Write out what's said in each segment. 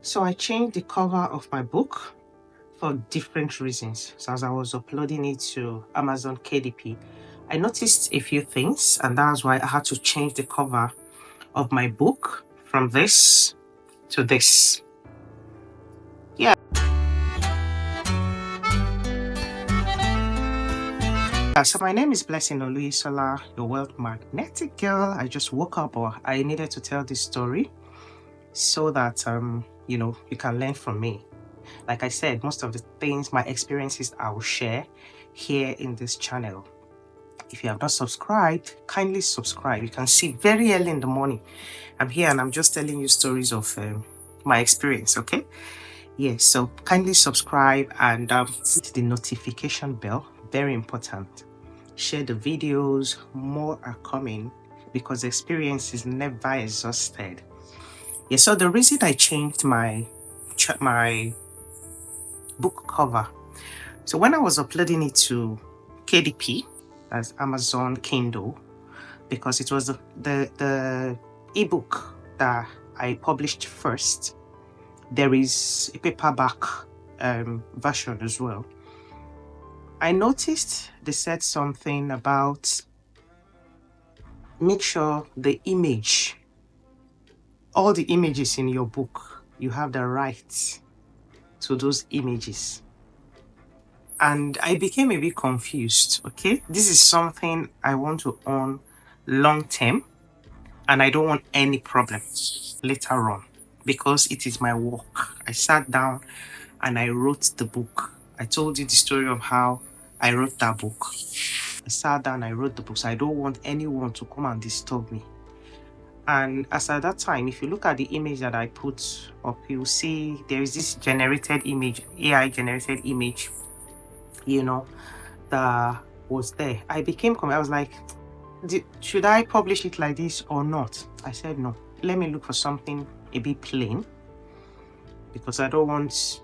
So I changed the cover of my book for different reasons. So as I was uploading it to Amazon KDP, I noticed a few things, and that's why I had to change the cover of my book from this to this. Yeah. So my name is Blessing Oluisola, your world magnetic girl. I just woke up, or I needed to tell this story so that you can learn from me. Like I said, most of the things, my experiences, I will share here in this channel. If you have not subscribed, kindly subscribe. You can see very early in the morning, I'm here and I'm just telling you stories of my experience, okay? Yes, so kindly subscribe and hit the notification bell. Very important. Share the videos. More are coming because experience is never exhausted. Yeah, so the reason I changed my book cover. So when I was uploading it to KDP, as Amazon Kindle, because it was the ebook that I published first. There is a paperback version as well. I noticed they said something about make sure the image, all the images in your book, you have the rights to those images. And I became a bit confused, okay? This is something I want to own long term, and I don't want any problem later on because it is my work. I sat down and I wrote the book. I told you the story of how I wrote that book. I sat down, I wrote the book, so I don't want anyone to come and disturb me. And as at that time, if you look at the image that I put up, you'll see there is this generated image, AI generated image, that was there. I was like, should I publish it like this or not? I said, no, let me look for something a bit plain because I don't want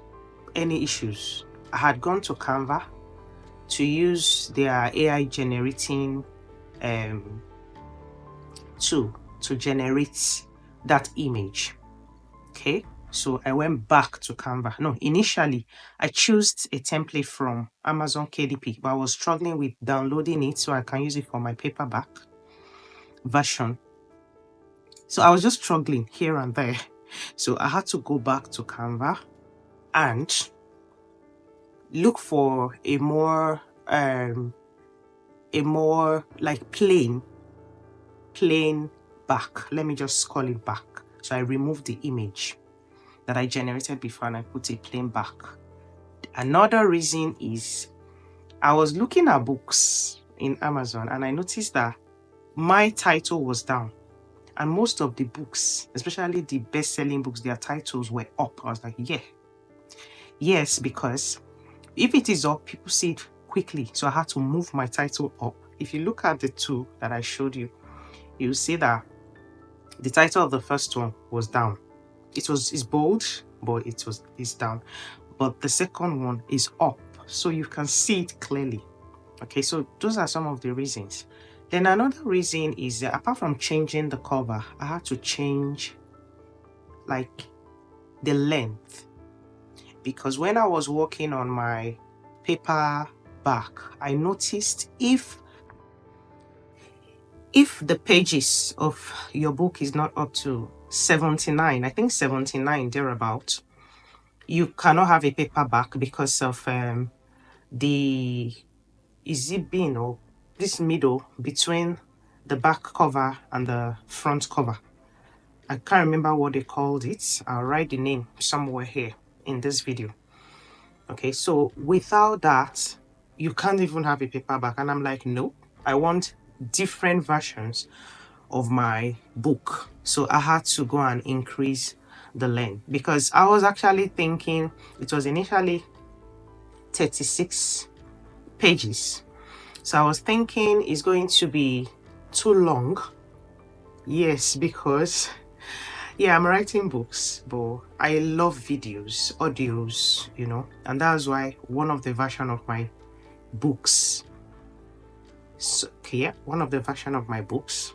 any issues. I had gone to Canva to use their AI generating tool to generate that image. Okay, so I went back to Canva. No, initially I chose a template from Amazon KDP, but I was struggling with downloading it so I can use it for my paperback version. So I was just struggling here and there. So I had to go back to Canva and look for a more like plain back. Let me just call it back. So I removed the image that I generated before and I put a plain back. Another reason is I was looking at books in Amazon and I noticed that my title was down. And most of the books, especially the best-selling books, their titles were up. I was like, yeah. Yes, because if it is up, people see it quickly. So I had to move my title up. If you look at the two that I showed you, you'll see that the title of the first one was down. It's bold, but it's down. But the second one is up, so you can see it clearly. Okay, so those are some of the reasons. Then another reason is that apart from changing the cover, I had to change like the length, because when I was working on my paperback, I noticed if the pages of your book is not up to 79, I think 79 thereabout, you cannot have a paperback because of the zipping or this middle between the back cover and the front cover. I can't remember what they called it. I'll write the name somewhere here in this video. Okay, so without that, you can't even have a paperback. And I'm like, no, I want different versions of my book. So I had to go and increase the length because I was actually thinking it was initially 36 pages. So I was thinking it's going to be too long. Yes, because yeah, I'm writing books, but I love videos, audios, and that's why one of the version of my books, one of the version of my books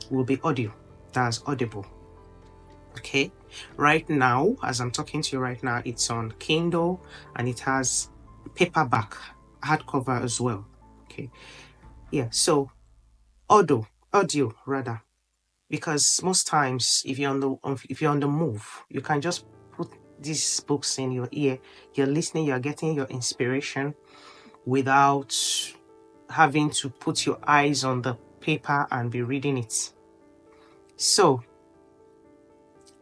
will be audio. That's Audible. Okay, Right now, as I'm talking to you right now, it's on Kindle and it has paperback, hardcover as well. Okay. Yeah. So audio rather, because most times if you're on the move, you can just put these books in your ear. You're listening, you're getting your inspiration without having to put your eyes on the paper and be reading it. So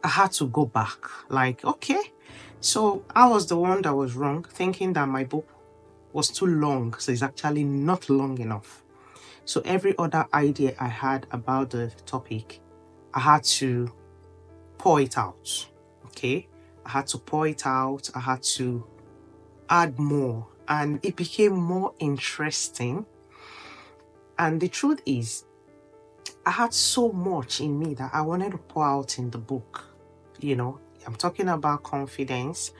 I had to go back. Like, okay. So I was the one that was wrong, thinking that my book was too long. So it's actually not long enough. So every other idea I had about the topic, I had to pour it out. Okay. I had to pour it out. I had to add more. And it became more interesting. And the truth is, I had so much in me that I wanted to pour out in the book. You know, I'm talking about confidence,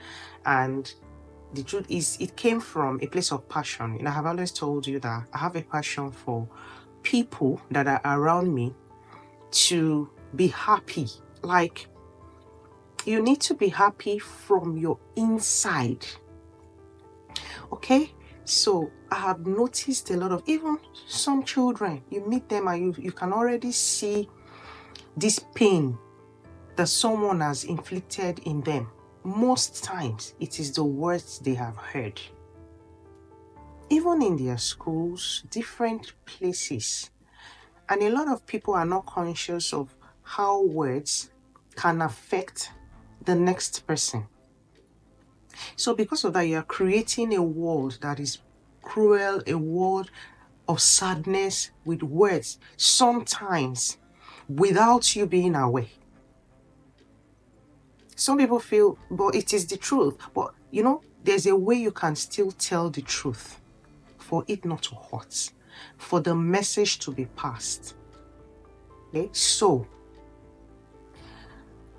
and the truth is, it came from a place of passion. You know, I have always told you that I have a passion for people that are around me to be happy. Like, you need to be happy from your inside. Okay? So I have noticed a lot of, even some children, you meet them and you can already see this pain that someone has inflicted in them. Most times, it is the words they have heard. Even in their schools, different places. And a lot of people are not conscious of how words can affect the next person. So because of that, you are creating a world that is cruel, a world of sadness with words, sometimes without you being aware. Some people feel, but it is the truth. But you know, there's a way you can still tell the truth for it not to hurt, for the message to be passed. Okay, so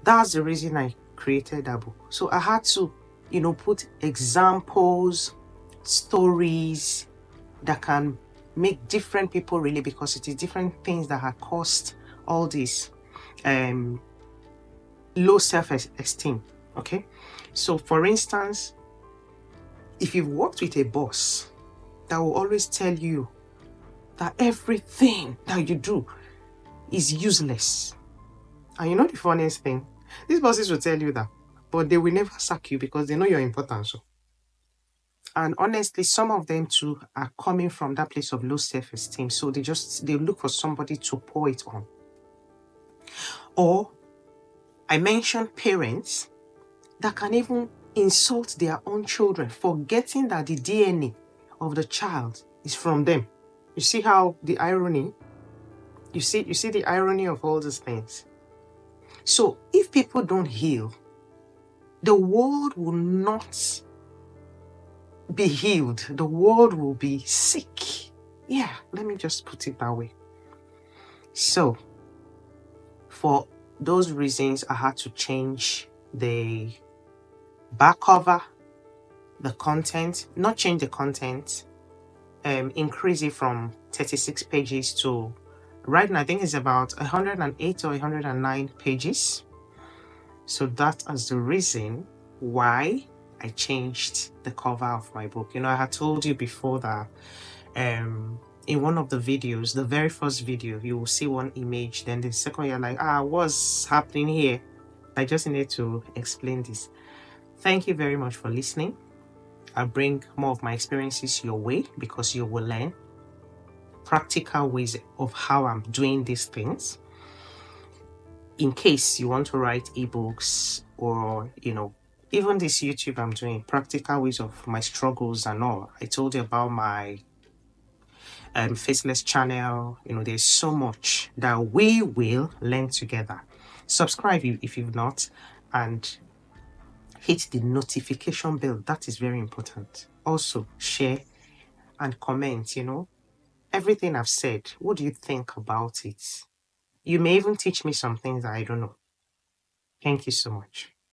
that's the reason I created that book. So I had to, put examples, stories that can make different people really, because it is different things that have caused all this low self-esteem. Okay, so for instance, if you've worked with a boss that will always tell you that everything that you do is useless, and you know the funniest thing, these bosses will tell you that, but they will never sack you because they know you're important. So, and honestly, some of them too are coming from that place of low self-esteem, so they look for somebody to pour it on. Or I mentioned parents that can even insult their own children, forgetting that the DNA of the child is from them. You see how the irony, you see the irony of all these things. So if people don't heal, the world will not be healed. The world will be sick. Yeah, let me just put it that way. So for those reasons, I had to change the back cover, the content, not change the content, increase it from 36 pages to, right now I think it's about 108 or 109 pages. So that is the reason why I changed the cover of my book. You know, I had told you before that in one of the videos, the very first video, you will see one image, then the second you're like, what's happening here? I just needed to explain this. Thank you very much for listening. I'll bring more of my experiences your way, because you will learn practical ways of how I'm doing these things. In case you want to write ebooks, or even this YouTube I'm doing, practical ways of my struggles and all. I told you about my faceless channel. There's so much that we will learn together. Subscribe if you've not, and hit the notification bell. That is very important. Also share and comment. Everything I've said, what do you think about it? You may even teach me some things that I don't know. Thank you so much.